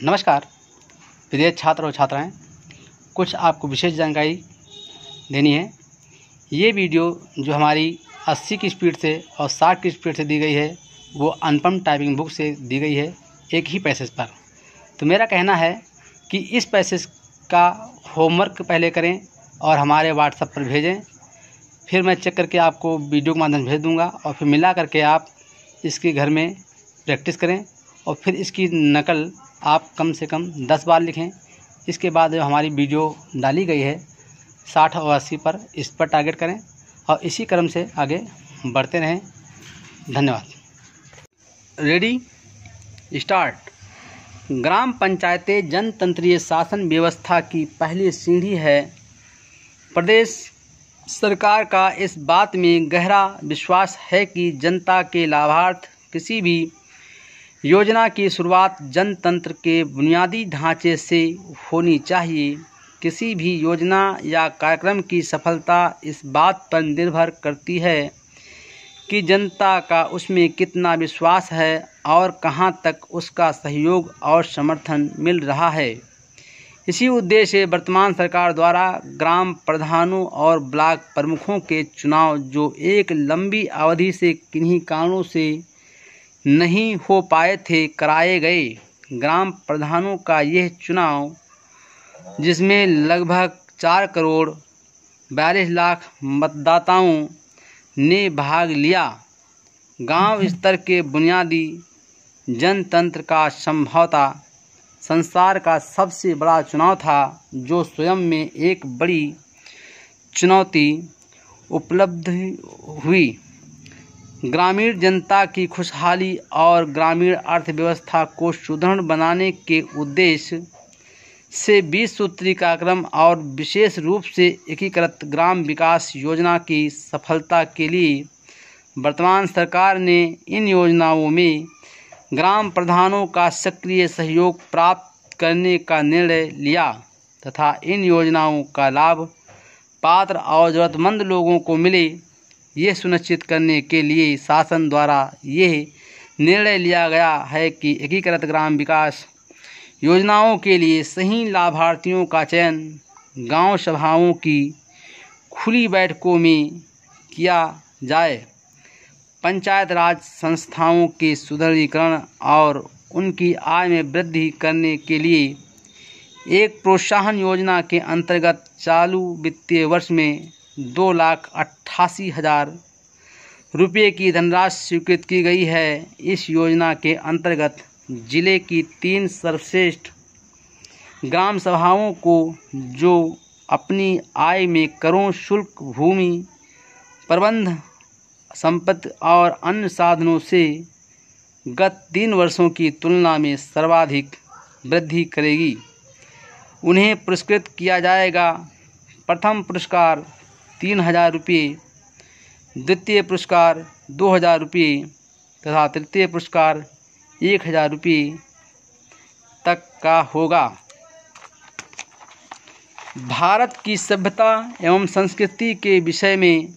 नमस्कार प्रिय छात्र और छात्राएं, कुछ आपको विशेष जानकारी देनी है। ये वीडियो जो हमारी 80 की स्पीड से और 60 की स्पीड से दी गई है वो अनुपम टाइपिंग बुक से दी गई है, एक ही पैसेज पर। तो मेरा कहना है कि इस पैसेज का होमवर्क पहले करें और हमारे व्हाट्सएप पर भेजें, फिर मैं चेक करके आपको वीडियो के माध्यम से भेज दूँगा और फिर मिला करके आप इसके घर में प्रैक्टिस करें और फिर इसकी नकल आप कम से कम 10 बार लिखें। इसके बाद जो हमारी वीडियो डाली गई है 60 और 80 पर, इस पर टारगेट करें और इसी क्रम से आगे बढ़ते रहें। धन्यवाद। Ready, start. ग्राम पंचायतें जनतंत्रीय शासन व्यवस्था की पहली सीढ़ी है। प्रदेश सरकार का इस बात में गहरा विश्वास है कि जनता के लाभार्थ किसी भी योजना की शुरुआत जनतंत्र के बुनियादी ढांचे से होनी चाहिए। किसी भी योजना या कार्यक्रम की सफलता इस बात पर निर्भर करती है कि जनता का उसमें कितना विश्वास है और कहां तक उसका सहयोग और समर्थन मिल रहा है। इसी उद्देश्य से वर्तमान सरकार द्वारा ग्राम प्रधानों और ब्लॉक प्रमुखों के चुनाव, जो एक लंबी अवधि से किन्हीं कारणों से नहीं हो पाए थे, कराए गए। ग्राम प्रधानों का यह चुनाव, जिसमें लगभग 4 करोड़ 42 लाख मतदाताओं ने भाग लिया, गांव स्तर के बुनियादी जनतंत्र का संभवतः संसार का सबसे बड़ा चुनाव था, जो स्वयं में एक बड़ी चुनौती उपलब्ध हुई। ग्रामीण जनता की खुशहाली और ग्रामीण अर्थव्यवस्था को सुदृढ़ बनाने के उद्देश्य से 20 सूत्री कार्यक्रम और विशेष रूप से एकीकृत ग्राम विकास योजना की सफलता के लिए वर्तमान सरकार ने इन योजनाओं में ग्राम प्रधानों का सक्रिय सहयोग प्राप्त करने का निर्णय लिया तथा इन योजनाओं का लाभ पात्र और ज़रूरतमंद लोगों को मिले, ये सुनिश्चित करने के लिए शासन द्वारा यह निर्णय लिया गया है कि एकीकृत ग्राम विकास योजनाओं के लिए सही लाभार्थियों का चयन गांव सभाओं की खुली बैठकों में किया जाए। पंचायत राज संस्थाओं के सुदृढ़ीकरण और उनकी आय में वृद्धि करने के लिए एक प्रोत्साहन योजना के अंतर्गत चालू वित्तीय वर्ष में 2,88,000 रुपये की धनराशि स्वीकृत की गई है। इस योजना के अंतर्गत जिले की 3 सर्वश्रेष्ठ ग्राम सभाओं को, जो अपनी आय में करों, शुल्क, भूमि प्रबंध, संपत्ति और अन्य साधनों से गत 3 वर्षों की तुलना में सर्वाधिक वृद्धि करेगी, उन्हें पुरस्कृत किया जाएगा। प्रथम पुरस्कार 3,000 रुपये, द्वितीय पुरस्कार 2,000 रुपये तथा तृतीय पुरस्कार 1,000 रुपये तक का होगा। भारत की सभ्यता एवं संस्कृति के विषय में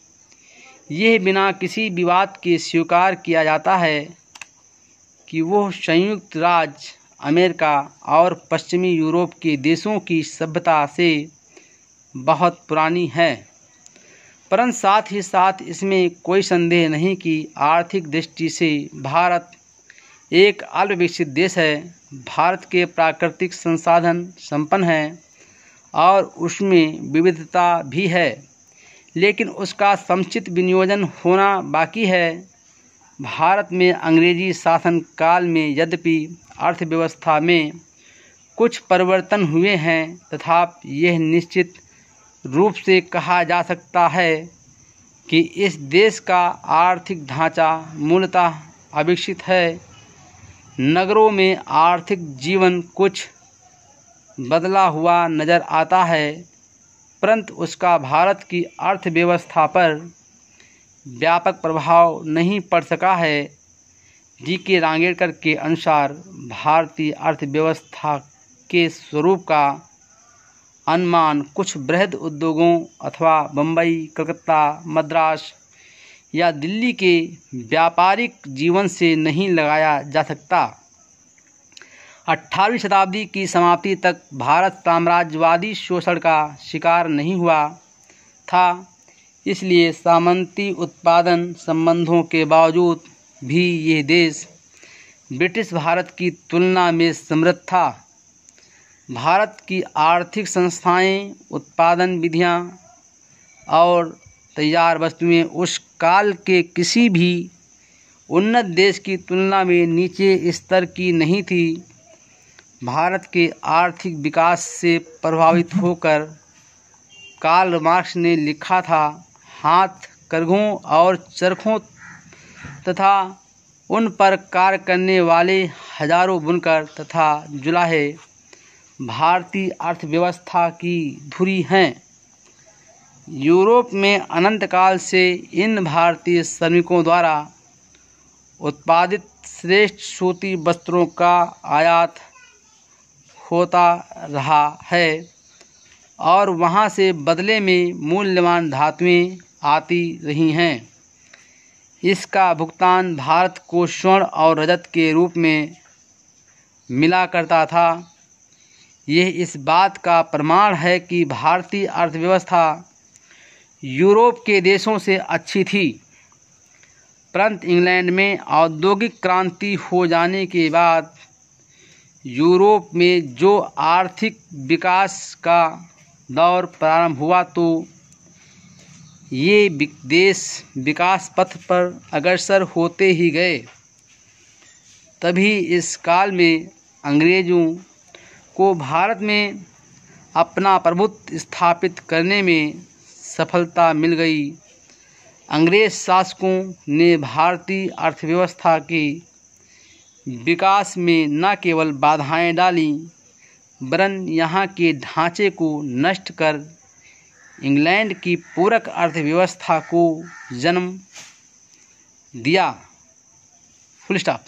यह बिना किसी विवाद के स्वीकार किया जाता है कि वह संयुक्त राज्य अमेरिका और पश्चिमी यूरोप के देशों की सभ्यता से बहुत पुरानी है। परंतु साथ ही साथ इसमें कोई संदेह नहीं कि आर्थिक दृष्टि से भारत एक अल्पविकसित देश है। भारत के प्राकृतिक संसाधन संपन्न हैं और उसमें विविधता भी है, लेकिन उसका समुचित विनियोजन होना बाकी है। भारत में अंग्रेजी शासन काल में यद्यपि अर्थव्यवस्था में कुछ परिवर्तन हुए हैं, तथापि यह निश्चित रूप से कहा जा सकता है कि इस देश का आर्थिक ढांचा मूलतः अविकसित है। नगरों में आर्थिक जीवन कुछ बदला हुआ नज़र आता है, परंतु उसका भारत की अर्थव्यवस्था पर व्यापक प्रभाव नहीं पड़ सका है। जी.के. रांगेड़कर के अनुसार भारतीय अर्थव्यवस्था के स्वरूप का अनुमान कुछ बृहद उद्योगों अथवा बम्बई, कलकत्ता, मद्रास या दिल्ली के व्यापारिक जीवन से नहीं लगाया जा सकता। 18वीं शताब्दी की समाप्ति तक भारत साम्राज्यवादी शोषण का शिकार नहीं हुआ था, इसलिए सामंती उत्पादन संबंधों के बावजूद भी ये देश ब्रिटिश भारत की तुलना में समृद्ध था। भारत की आर्थिक संस्थाएं, उत्पादन विधियां और तैयार वस्तुएं उस काल के किसी भी उन्नत देश की तुलना में नीचे स्तर की नहीं थी। भारत के आर्थिक विकास से प्रभावित होकर कार्ल मार्क्स ने लिखा था, हाथ करघों और चरखों तथा उन पर कार्य करने वाले हजारों बुनकर तथा जुलाहे भारतीय अर्थव्यवस्था की धुरी हैं। यूरोप में अनंत काल से इन भारतीय श्रमिकों द्वारा उत्पादित श्रेष्ठ सूती वस्त्रों का आयात होता रहा है और वहाँ से बदले में मूल्यवान धातुएं आती रही हैं। इसका भुगतान भारत को स्वर्ण और रजत के रूप में मिला करता था। यह इस बात का प्रमाण है कि भारतीय अर्थव्यवस्था यूरोप के देशों से अच्छी थी, परंतु इंग्लैंड में औद्योगिक क्रांति हो जाने के बाद यूरोप में जो आर्थिक विकास का दौर प्रारंभ हुआ, तो ये देश विकास पथ पर अग्रसर होते ही गए। तभी इस काल में अंग्रेज़ों को भारत में अपना प्रभुत्व स्थापित करने में सफलता मिल गई। अंग्रेज शासकों ने भारतीय अर्थव्यवस्था के विकास में न केवल बाधाएं डाली, वरन यहाँ के ढांचे को नष्ट कर इंग्लैंड की पूरक अर्थव्यवस्था को जन्म दिया। Full stop.